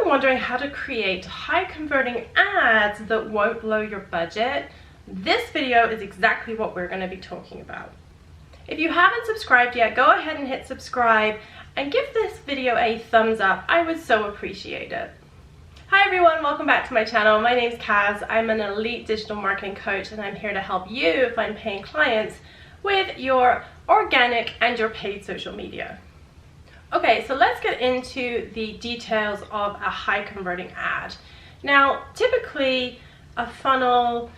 wondering how to create high converting ads that won't blow your budget, this video is exactly what we're going to be talking about. If you haven't subscribed yet, go ahead and hit subscribe and give this video a thumbs up. I would so appreciate it. Hi everyone, welcome back to my channel. My name's Kaz. I'm an elite digital marketing coach and I'm here to help you find paying clients with your organic and your paid social media. Okay, so let's get into the details of a high converting ad. Now, typically a funnel,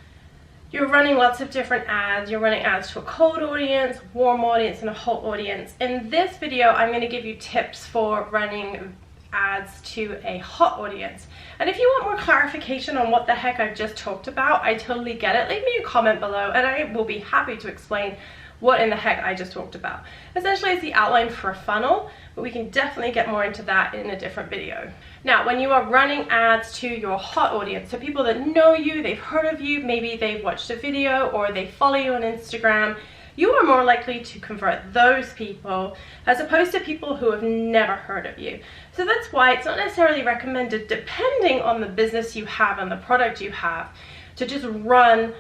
you're running lots of different ads. You're running ads to a cold audience, warm audience, and a hot audience. In this video, I'm going to give you tips for running ads to a hot audience. And if you want more clarification on what the heck I've just talked about, I totally get it. Leave me a comment below and I will be happy to explain what in the heck I just talked about. Essentially, it's the outline for a funnel, but we can definitely get more into that in a different video. Now, when you are running ads to your hot audience, so people that know you, they've heard of you, maybe they've watched a video or they follow you on Instagram, you are more likely to convert those people as opposed to people who have never heard of you. So that's why it's not necessarily recommended, depending on the business you have and the product you have, to just run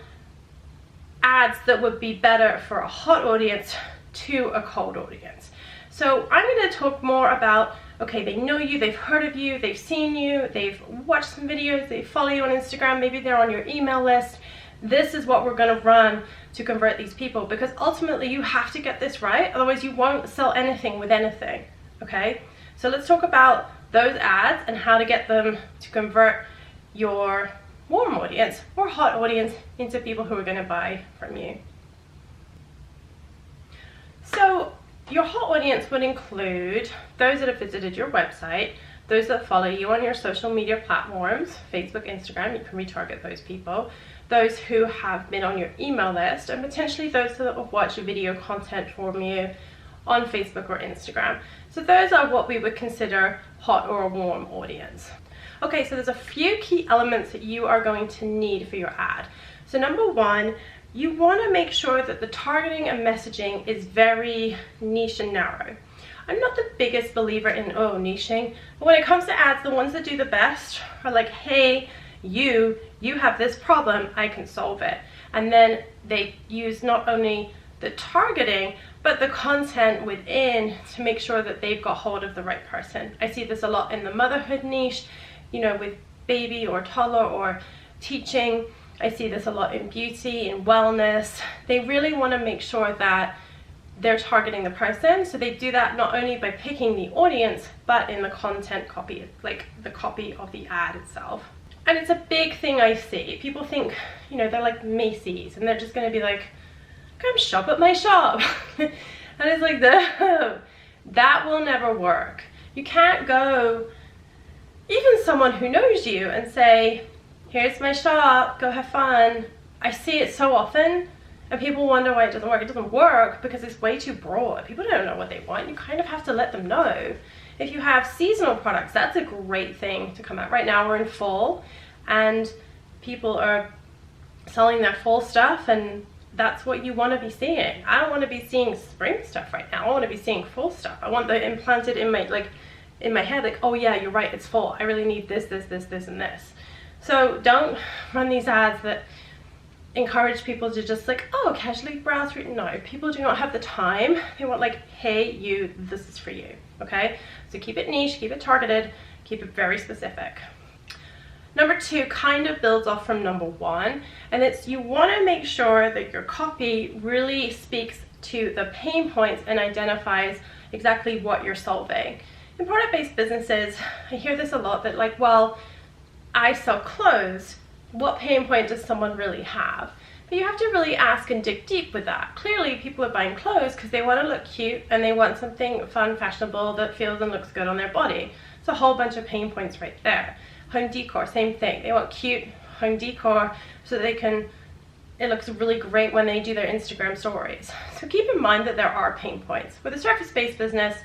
ads that would be better for a hot audience to a cold audience. So I'm going to talk more about, okay, they know you, they've heard of you, they've seen you, they've watched some videos, they follow you on Instagram, maybe they're on your email list. This is what we're going to run to convert these people, because ultimately you have to get this right, otherwise you won't sell anything with anything. Okay, so let's talk about those ads and how to get them to convert your warm audience or hot audience into people who are going to buy from you. So your hot audience would include those that have visited your website, those that follow you on your social media platforms, Facebook, Instagram, you can retarget those people, those who have been on your email list, and potentially those that will watch video content from you on Facebook or Instagram. So those are what we would consider hot or a warm audience. Okay, so there's a few key elements that you are going to need for your ad. So number one, you want to make sure that the targeting and messaging is very niche and narrow. I'm not the biggest believer in niching, but when it comes to ads, the ones that do the best are like, hey, you have this problem, I can solve it. And then they use not only the targeting, but the content within to make sure that they've got hold of the right person. I see this a lot in the motherhood niche, you know, with baby or toddler or teaching. I see this a lot in beauty and wellness. They really want to make sure that they're targeting the person. So they do that not only by picking the audience, but in the content copy, like the copy of the ad itself. And it's a big thing I see. People think, you know, they're like Macy's and they're just going to be like, come shop at my shop. And it's like, that will never work. You can't go, even someone who knows you, and say, here's my shop, go have fun. I see it so often and people wonder why it doesn't work. It doesn't work because it's way too broad. People don't know what they want. You kind of have to let them know. If you have seasonal products, that's a great thing to come out. Right now we're in fall and people are selling their fall stuff, and that's what you want to be seeing. I don't want to be seeing spring stuff right now. I want to be seeing fall stuff. I want that implanted in my head, like, oh yeah, you're right, it's fall. I really need this, this, this, this, and this. So don't run these ads that encourage people to just like, oh, casually browse through. No, people do not have the time. They want like, hey, you, this is for you. Okay, so keep it niche, keep it targeted, keep it very specific. Number two kind of builds off from number one, and it's you want to make sure that your copy really speaks to the pain points and identifies exactly what you're solving. In product-based businesses, I hear this a lot, that like, well, I sell clothes. What pain point does someone really have? But you have to really ask and dig deep with that. Clearly, people are buying clothes because they want to look cute and they want something fun, fashionable that feels and looks good on their body. It's a whole bunch of pain points right there. Home decor, same thing. They want cute home decor so they can, it looks really great when they do their Instagram stories. So keep in mind that there are pain points. With a surface-based business,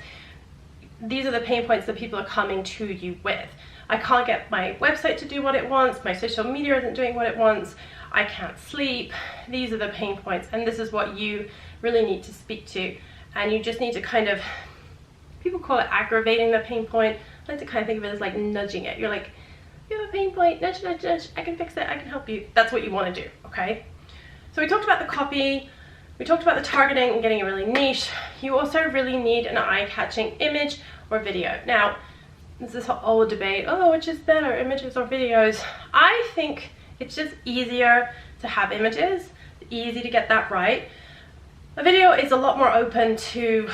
these are the pain points that people are coming to you with. I can't get my website to do what it wants, my social media isn't doing what it wants, I can't sleep. These are the pain points, and this is what you really need to speak to. And you just need to kind of, people call it aggravating the pain point. I like to kind of think of it as like nudging it. You're like, you have a pain point, nudge, nudge, nudge, I can fix it, I can help you. That's what you want to do, okay? So we talked about the copy, we talked about the targeting and getting it really niche. You also really need an eye-catching image or video. Now, there's this whole debate, oh, which is better, images or videos? I think it's just easier to have images, easy to get that right. A video is a lot more open to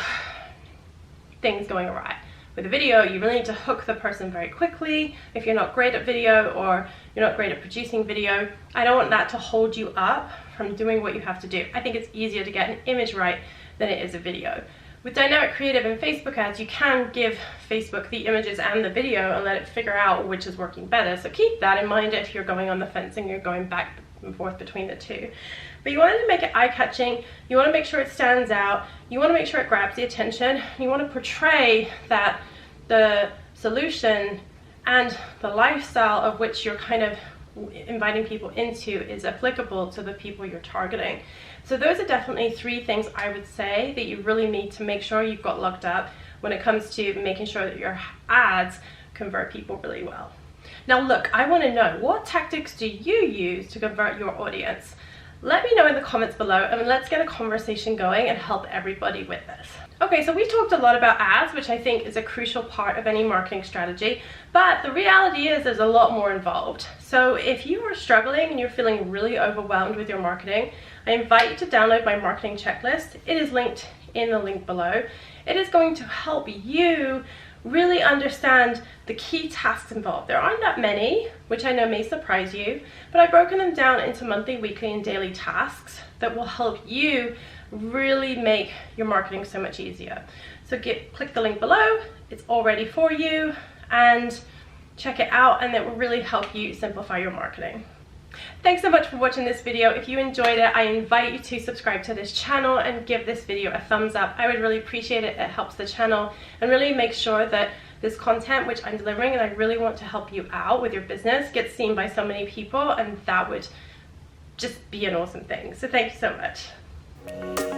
things going awry. With a video, you really need to hook the person very quickly. If you're not great at video or you're not great at producing video, I don't want that to hold you up from doing what you have to do. I think it's easier to get an image right than it is a video. With Dynamic Creative and Facebook ads, you can give Facebook the images and the video and let it figure out which is working better. So keep that in mind if you're going on the fence and you're going back and forth between the two. But you want to make it eye-catching, you want to make sure it stands out, you want to make sure it grabs the attention, you want to portray that the solution and the lifestyle of which you're kind of inviting people into is applicable to the people you're targeting. So those are definitely 3 things I would say that you really need to make sure you've got locked up when it comes to making sure that your ads convert people really well. Now look, I want to know, what tactics do you use to convert your audience? Let me know in the comments below and let's get a conversation going and help everybody with this. Okay, so we talked a lot about ads, which I think is a crucial part of any marketing strategy, but the reality is there's a lot more involved. So if you are struggling and you're feeling really overwhelmed with your marketing, I invite you to download my marketing checklist. It is linked in the link below. It is going to help you really understand the key tasks involved. There aren't that many, which I know may surprise you, but I've broken them down into monthly, weekly, and daily tasks that will help you really make your marketing so much easier. So click the link below, it's all ready for you, and check it out, and it will really help you simplify your marketing. Thanks so much for watching this video. If you enjoyed it, I invite you to subscribe to this channel and give this video a thumbs up. I would really appreciate it. It helps the channel and really make sure that this content which I'm delivering, and I really want to help you out with your business, gets seen by so many people, and that would just be an awesome thing. So thank you so much.